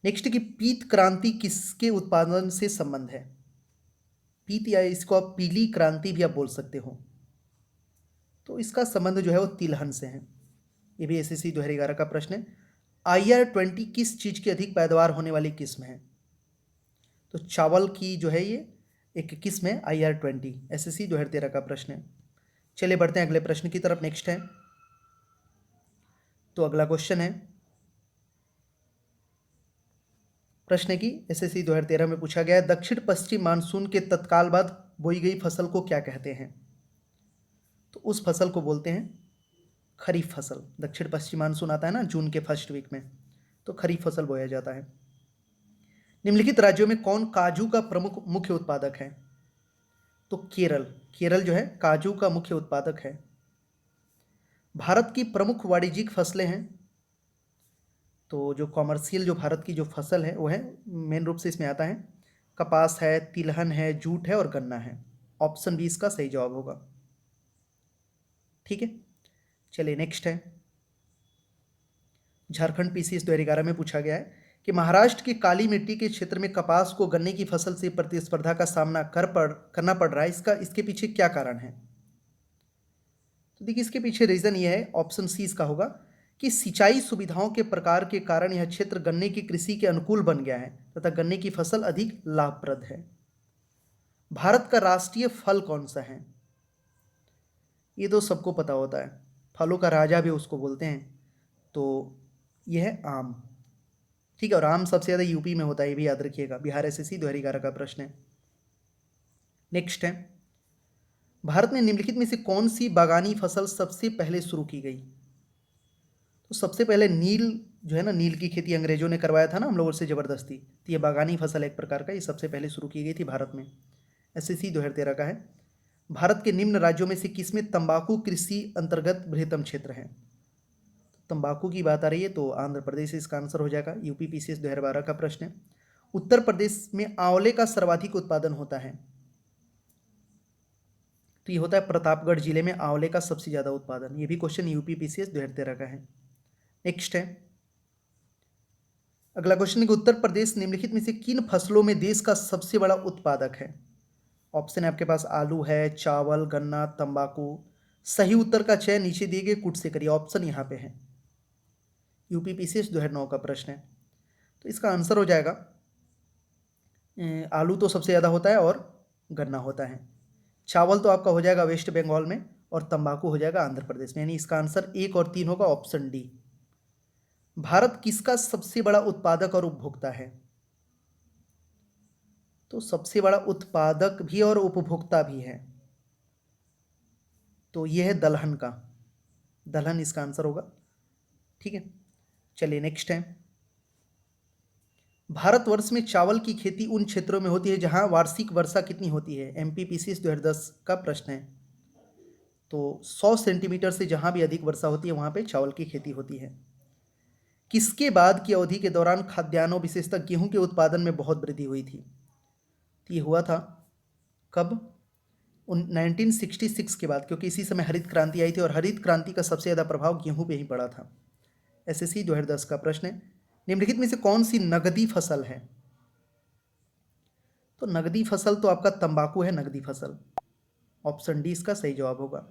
Next कि पीत क्रांति किसके उत्पादन से संबंध है? पीत या इसको आप पीली क्रांति भी आप बोल सकते हो। तो इसका संबंध जो है वो तिलहन से है। ये भी एसएससी 2011 का प्रश्न है। IR-20 किस चीज की अधिक पैदावार होने वाली किस्म है? तो चावल की जो है ये एक किस्म है IR-20। एसएससी 2013 का प्रश्न है। चलिए बढ़ते हैं अगले प्रश्न की तरफ। नेक्स्ट है, तो अगला क्वेश्चन है, प्रश्न है कि एसएससी 2013 में पूछा गया है, दक्षिण पश्चिम मानसून के तत्काल बाद बोई गई फसल को क्या कहते हैं? तो उस फसल को बोलते हैं खरीफ फसल। दक्षिण पश्चिम मानसून आता है ना जून के फर्स्ट वीक में, तो खरीफ फसल बोया जाता है। निम्नलिखित राज्यों में कौन काजू का प्रमुख मुख्य उत्पादक है? तो केरल। केरल जो है काजू का मुख्य उत्पादक है। भारत की प्रमुख वाणिज्यिक फसलें हैं, तो जो कॉमर्शियल जो भारत की जो फसल है वो है, मेन रूप से इसमें आता है कपास है, तिलहन है, जूट है और गन्ना है। ऑप्शन बी इसका सही जवाब होगा। ठीक है, चलिए नेक्स्ट है, झारखंड PCS 2011 में पूछा गया है कि महाराष्ट्र की काली मिट्टी के क्षेत्र में कपास को गन्ने की फसल से प्रतिस्पर्धा का सामना करना पड़ रहा है, इसके पीछे क्या कारण है? तो देखिए इसके पीछे रीजन ये है, ऑप्शन सी इसका होगा कि सिंचाई सुविधाओं के प्रकार के कारण यह क्षेत्र गन्ने की कृषि के अनुकूल बन गया है तथा गन्ने की फसल अधिक लाभप्रद है। भारत का राष्ट्रीय फल कौन सा है? ये तो सबको पता होता है, फलों का राजा भी उसको बोलते हैं, तो यह है आम। ठीक है, और आम सबसे ज़्यादा यूपी में होता है, ये भी याद रखिएगा। बिहार SSC 2011 का प्रश्न है। नेक्स्ट है, भारत में निम्नलिखित में से कौन सी बागानी फसल सबसे पहले शुरू की गई? तो सबसे पहले नील जो है ना, नील की खेती अंग्रेजों ने करवाया था ना हम लोगों से ज़बरदस्ती, तो ये बागानी फसल एक प्रकार का, ये सबसे पहले शुरू की गई थी भारत में। SSC 2013 का है। भारत के निम्न राज्यों में से किसमें तंबाकू कृषि अंतर्गत बृहत्तम क्षेत्र है? तंबाकू की बात आ रही है तो आंध्र प्रदेश इसका आंसर हो जाएगा। यूपी PCS 2012 का प्रश्न है। उत्तर प्रदेश में आंवले का सर्वाधिक उत्पादन होता है, तो ये होता है प्रतापगढ़ जिले में आंवले का सबसे ज्यादा उत्पादन। ये भी क्वेश्चन यूपी PCS 2013 का है। नेक्स्ट है, अगला क्वेश्चन है कि उत्तर प्रदेश निम्नलिखित में से किन फसलों में देश का सबसे बड़ा उत्पादक है? ऑप्शन है आपके पास आलू है, चावल, गन्ना, तंबाकू। सही उत्तर का चयन नीचे दिए गए कूट से करिए। ऑप्शन यहाँ पे है, यूपी PCS 2009 का प्रश्न है, तो इसका आंसर हो जाएगा आलू तो सबसे ज़्यादा होता है और गन्ना होता है। चावल तो आपका हो जाएगा वेस्ट बंगाल में और तंबाकू हो जाएगा आंध्र प्रदेश में, यानी इसका आंसर 1 और 3 होगा, ऑप्शन डी। भारत किसका सबसे बड़ा उत्पादक और उपभोक्ता है? तो सबसे बड़ा उत्पादक भी और उपभोक्ता भी है, तो यह है दलहन का। दलहन इसका आंसर होगा। ठीक है, चलिए नेक्स्ट है, भारतवर्ष में चावल की खेती उन क्षेत्रों में होती है जहां वार्षिक वर्षा कितनी होती है? MP PCS 2010 का प्रश्न है। तो 100 सेंटीमीटर से जहां भी अधिक वर्षा होती है वहां पे चावल की खेती होती है। किसके बाद की अवधि के दौरान खाद्यान्नों विशेषतः गेहूं के उत्पादन में बहुत वृद्धि हुई थी? तो ये हुआ था कब? 1966 के बाद, क्योंकि इसी समय हरित क्रांति आई थी और हरित क्रांति का सबसे ज़्यादा प्रभाव गेहूं पे ही पड़ा था। SSC 2010 का प्रश्न है, निम्नलिखित में से कौन सी नगदी फसल है? तो नगदी फसल तो आपका तंबाकू है, नगदी फसल। ऑप्शन डी इसका सही जवाब होगा।